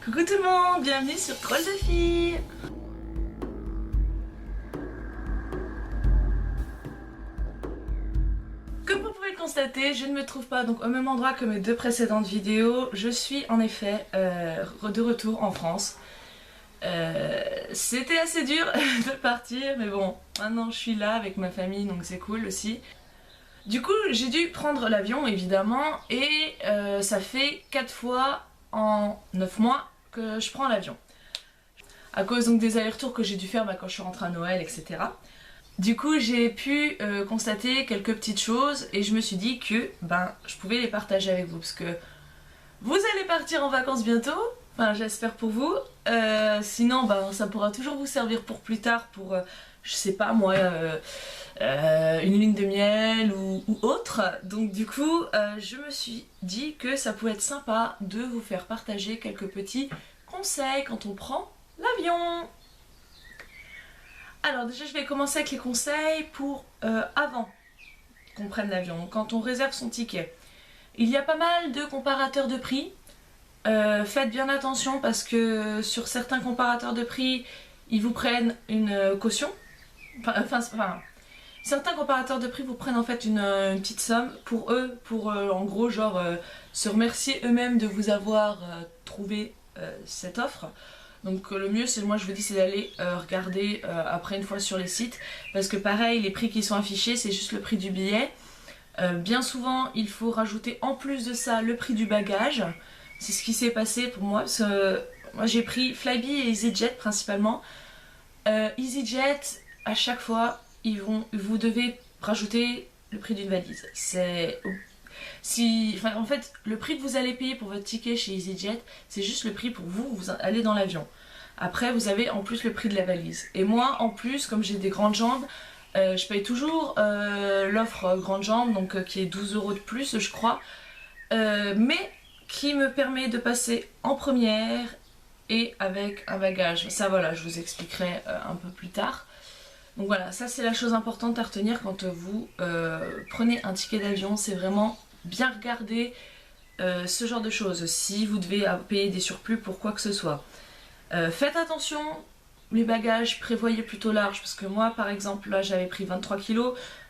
Coucou tout le monde, bienvenue sur Troll de filles. Comme vous pouvez le constater, je ne me trouve pas donc au même endroit que mes deux précédentes vidéos. Je suis en effet de retour en France. C'était assez dur de partir, mais bon, maintenant je suis là avec ma famille, donc c'est cool aussi. Du coup, j'ai dû prendre l'avion évidemment, et ça fait 4 fois en 9 mois que je prends l'avion. À cause donc des allers-retours que j'ai dû faire quand je suis rentrée à Noël, etc. Du coup, j'ai pu constater quelques petites choses et je me suis dit que je pouvais les partager avec vous parce que vous allez partir en vacances bientôt. Enfin, j'espère pour vous. Sinon, ça pourra toujours vous servir pour plus tard, pour, je sais pas moi, une lune de miel ou autre. Donc du coup, je me suis dit que ça pouvait être sympa de vous faire partager quelques petits conseils quand on prend l'avion. Alors déjà, je vais commencer avec les conseils pour avant qu'on prenne l'avion, quand on réserve son ticket. Il y a pas mal de comparateurs de prix. Faites bien attention parce que sur certains comparateurs de prix, ils vous prennent une caution. Certains comparateurs de prix vous prennent en fait une petite somme pour eux, pour en gros genre se remercier eux-mêmes de vous avoir trouvé cette offre. Donc le mieux, moi je vous dis, c'est d'aller regarder après une fois sur les sites, parce que pareil, les prix qui sont affichés, c'est juste le prix du billet. Bien souvent, il faut rajouter en plus de ça le prix du bagage. C'est ce qui s'est passé pour moi, parce que moi j'ai pris Flybe et EasyJet principalement. EasyJet, à chaque fois, vous devez rajouter le prix d'une valise. En fait, le prix que vous allez payer pour votre ticket chez EasyJet, c'est juste le prix pour vous aller dans l'avion. Après, vous avez en plus le prix de la valise. Et moi, en plus, comme j'ai des grandes jambes, je paye toujours l'offre grande jambe, donc qui est 12 € de plus, je crois, mais qui me permet de passer en première et avec un bagage. Ça, voilà, je vous expliquerai un peu plus tard. Donc voilà, ça c'est la chose importante à retenir quand vous prenez un ticket d'avion, c'est vraiment bien regarder ce genre de choses, si vous devez payer des surplus pour quoi que ce soit. Faites attention, les bagages, prévoyez plutôt large, parce que moi par exemple, là j'avais pris 23 kg,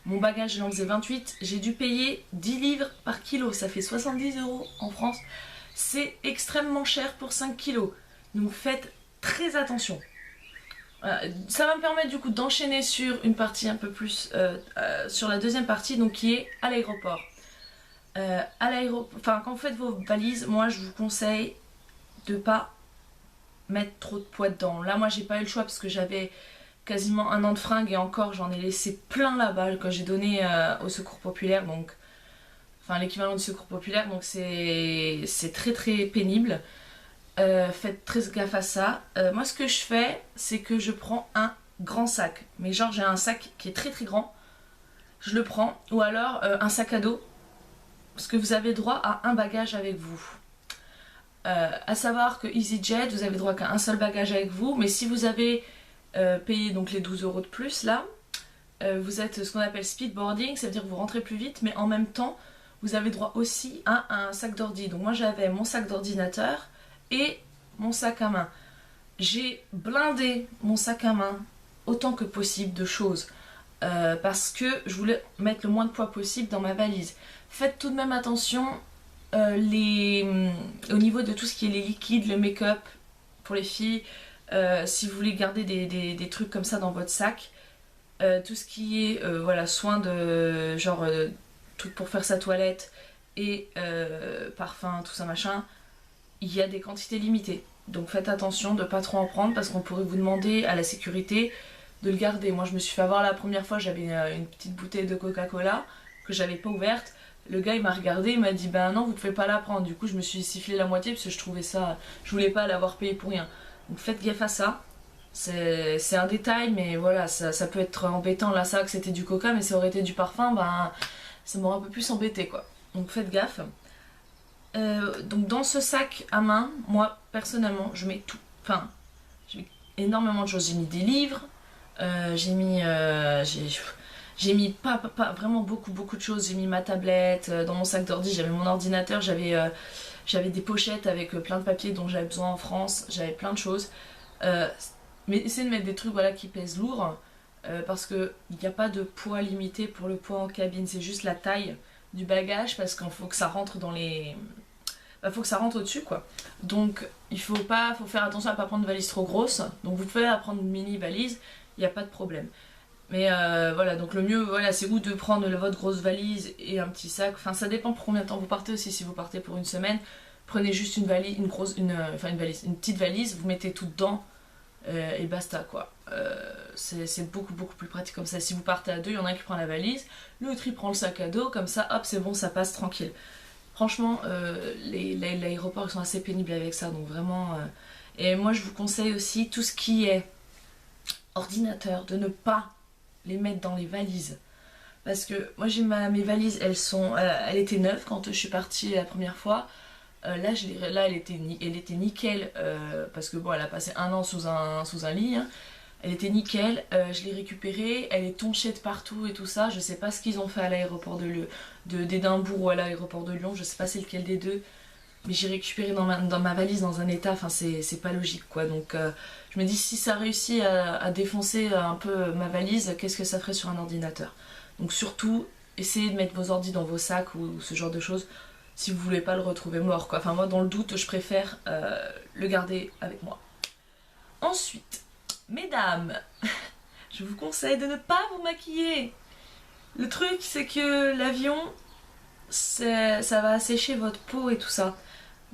mon bagage il en faisait 28, j'ai dû payer 10 livres par kilo, ça fait 70 € en France, c'est extrêmement cher pour 5 kg, donc faites très attention. Ça va me permettre du coup d'enchaîner sur une partie un peu plus, sur la deuxième partie, donc qui est à l'aéroport. Quand vous faites vos valises, moi je vous conseille de pas mettre trop de poids dedans. Là moi j'ai pas eu le choix parce que j'avais quasiment 1 an de fringues et encore j'en ai laissé plein là-bas que j'ai donné au secours populaire, donc enfin l'équivalent du secours populaire, donc c'est très très pénible. Faites très gaffe à ça. Moi ce que je fais, c'est que je prends un grand sac, mais genre j'ai un sac qui est très très grand, je le prends, ou alors un sac à dos, parce que vous avez droit à un bagage avec vous. À savoir que EasyJet, vous avez droit qu'à un seul bagage avec vous, mais si vous avez payé donc les 12 € de plus là, vous êtes ce qu'on appelle speedboarding, ça veut dire que vous rentrez plus vite, mais en même temps vous avez droit aussi à un sac d'ordi. Donc moi j'avais mon sac d'ordinateur et mon sac à main. J'ai blindé mon sac à main autant que possible de choses parce que je voulais mettre le moins de poids possible dans ma valise. Faites tout de même attention au niveau de tout ce qui est les liquides, le make-up pour les filles, si vous voulez garder des trucs comme ça dans votre sac, tout ce qui est voilà, soin de genre trucs pour faire sa toilette et parfum, tout ça machin, il y a des quantités limitées. Donc faites attention de pas trop en prendre parce qu'on pourrait vous demander à la sécurité de le garder. Moi je me suis fait avoir la première fois, j'avais une petite bouteille de Coca-Cola que j'avais pas ouverte. Le gars il m'a regardé, il m'a dit non vous pouvez pas la prendre. Du coup je me suis sifflé la moitié parce que je trouvais ça, je voulais pas l'avoir payé pour rien. Donc faites gaffe à ça. C'est un détail mais voilà, ça peut être embêtant. Là ça que c'était du coca, mais ça aurait été du parfum, ça m'aurait un peu plus embêté quoi. Donc faites gaffe. Donc dans ce sac à main, moi personnellement je mets tout, enfin j'ai mis énormément de choses, j'ai mis des livres, j'ai mis pas vraiment beaucoup de choses, j'ai mis ma tablette, dans mon sac d'ordi j'avais mon ordinateur, j'avais J'avais des pochettes avec plein de papiers dont j'avais besoin en France, j'avais plein de choses. Mais essayez de mettre des trucs voilà, qui pèsent lourd, parce qu'il n'y a pas de poids limité pour le poids en cabine, c'est juste la taille du bagage, parce qu'il faut que ça rentre dans les... Bah, faut que ça rentre au-dessus quoi. Donc faut faire attention à pas prendre une valise trop grosse. Donc vous pouvez prendre une mini valise, il n'y a pas de problème. Mais voilà, donc le mieux voilà, c'est ou de prendre votre grosse valise et un petit sac. Enfin ça dépend pour combien de temps vous partez aussi. Si vous partez pour une semaine, prenez juste une valise, une petite valise, vous mettez tout dedans et basta quoi. C'est beaucoup plus pratique comme ça. Si vous partez à deux, il y en a un qui prend la valise, l'autre il prend le sac à dos, comme ça hop c'est bon, ça passe tranquille. Franchement, l'aéroport ils sont assez pénibles avec ça, donc vraiment. Et moi je vous conseille aussi tout ce qui est ordinateur, de ne pas les mettre dans les valises. Parce que moi j'ai mes valises, elles étaient neuves quand je suis partie la première fois. Là elle était nickel, parce que bon elle a passé un an sous un lit. Hein. Elle était nickel, je l'ai récupérée, elle est tonchée de partout et tout ça. Je sais pas ce qu'ils ont fait à l'aéroport d'Édimbourg ou à l'aéroport de Lyon, je sais pas c'est lequel des deux. Mais j'ai récupéré dans ma valise dans un état, enfin c'est pas logique quoi. Donc je me dis si ça réussit à défoncer un peu ma valise, qu'est-ce que ça ferait sur un ordinateur. Donc surtout, essayez de mettre vos ordis dans vos sacs ou ce genre de choses si vous voulez pas le retrouver mort quoi. Enfin moi dans le doute, je préfère le garder avec moi. Ensuite, mesdames, je vous conseille de ne pas vous maquiller. Le truc c'est que l'avion, ça va assécher votre peau et tout ça.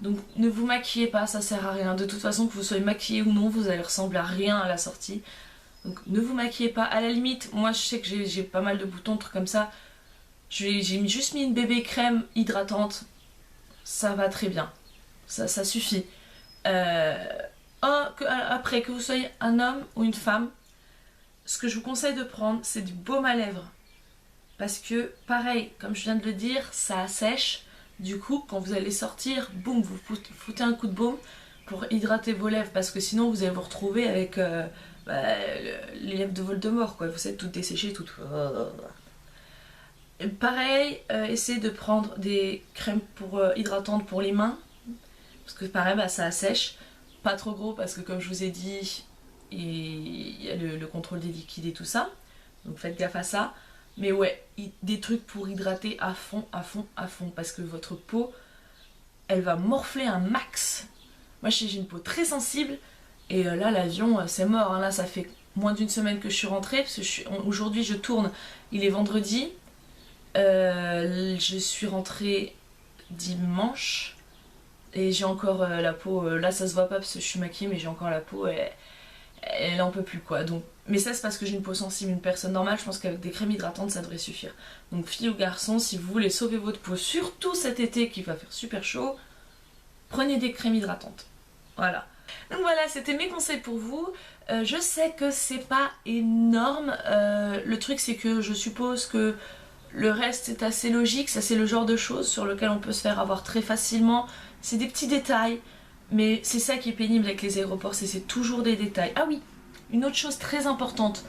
Donc ne vous maquillez pas, ça sert à rien. De toute façon, que vous soyez maquillé ou non, vous allez ressembler à rien à la sortie. Donc ne vous maquillez pas. À la limite, moi je sais que j'ai pas mal de boutons, trucs comme ça. J'ai juste mis une bébé crème hydratante. Ça va très bien. Ça suffit. Après, que vous soyez un homme ou une femme, ce que je vous conseille de prendre, c'est du baume à lèvres. Parce que, pareil, comme je viens de le dire, ça assèche. Du coup, quand vous allez sortir, boum, vous foutez un coup de baume pour hydrater vos lèvres. Parce que sinon, vous allez vous retrouver avec les lèvres de Voldemort, quoi. Vous êtes toutes desséchées, toutes... Pareil, essayez de prendre des crèmes hydratantes pour les mains. Parce que pareil, ça assèche. Pas trop gros, parce que comme je vous ai dit, il y a le contrôle des liquides et tout ça. Donc faites gaffe à ça. Mais ouais, des trucs pour hydrater à fond, parce que votre peau, elle va morfler un max. Moi j'ai une peau très sensible, et là l'avion c'est mort, hein. Là ça fait moins d'une semaine que je suis rentrée, parce que aujourd'hui je tourne, il est vendredi, je suis rentrée dimanche, et j'ai encore la peau, là ça se voit pas parce que je suis maquillée, mais j'ai encore la peau, elle en peut plus quoi. Donc, mais ça c'est parce que j'ai une peau sensible. Une personne normale, je pense qu'avec des crèmes hydratantes ça devrait suffire. Donc filles ou garçons, si vous voulez sauver votre peau, surtout cet été qui va faire super chaud, prenez des crèmes hydratantes. Voilà. Donc voilà, c'était mes conseils pour vous. Je sais que c'est pas énorme. Le truc c'est que je suppose que le reste est assez logique. Ça c'est le genre de choses sur lequel on peut se faire avoir très facilement. C'est des petits détails. Mais c'est ça qui est pénible avec les aéroports, c'est toujours des détails. Ah oui, une autre chose très importante.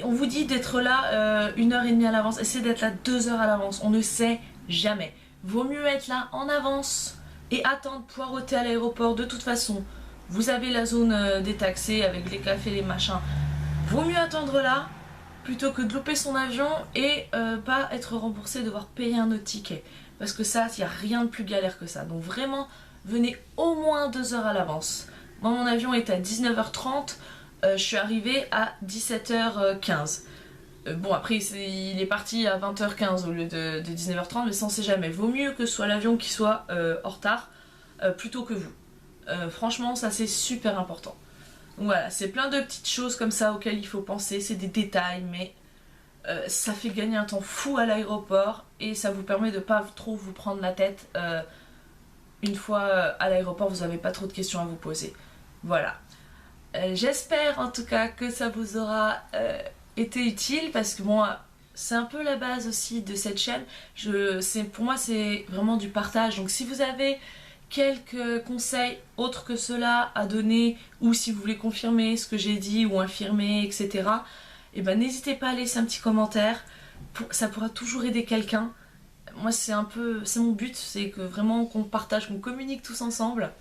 On vous dit d'être là 1h30 à l'avance, essayez d'être là 2 heures à l'avance, on ne sait jamais. Vaut mieux être là en avance et attendre, poireauter à l'aéroport. De toute façon, vous avez la zone détaxée avec les cafés, les machins. Vaut mieux attendre là plutôt que de louper son avion et pas être remboursé, devoir payer un autre ticket. Parce que ça, il n'y a rien de plus galère que ça. Donc vraiment... venez au moins 2 heures à l'avance. Moi mon avion est à 19h30, je suis arrivée à 17h15. Bon après il est parti à 20h15 au lieu de 19h30, mais ça on sait jamais. Vaut mieux que ce soit l'avion qui soit en retard plutôt que vous. Franchement ça c'est super important. Donc voilà, c'est plein de petites choses comme ça auxquelles il faut penser, c'est des détails, mais ça fait gagner un temps fou à l'aéroport et ça vous permet de pas trop vous prendre la tête. Une fois à l'aéroport, vous n'avez pas trop de questions à vous poser. Voilà. J'espère en tout cas que ça vous aura été utile, parce que bon, c'est un peu la base aussi de cette chaîne. Pour moi, c'est vraiment du partage. Donc si vous avez quelques conseils autres que cela à donner, ou si vous voulez confirmer ce que j'ai dit ou infirmer, etc., et ben n'hésitez pas à laisser un petit commentaire. Ça pourra toujours aider quelqu'un. moi c'est un peu, c'est mon but, c'est que vraiment qu'on partage, qu'on communique tous ensemble.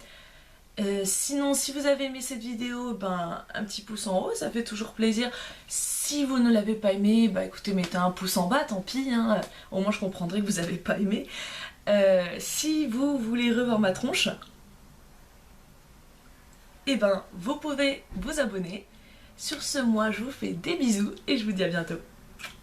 Sinon, si vous avez aimé cette vidéo, ben un petit pouce en haut, ça fait toujours plaisir. Si vous ne l'avez pas aimé, bah écoutez, mettez un pouce en bas, tant pis, hein. Au moins je comprendrai que vous n'avez pas aimé. Si vous voulez revoir ma tronche, et ben vous pouvez vous abonner. Sur ce, moi je vous fais des bisous et je vous dis à bientôt.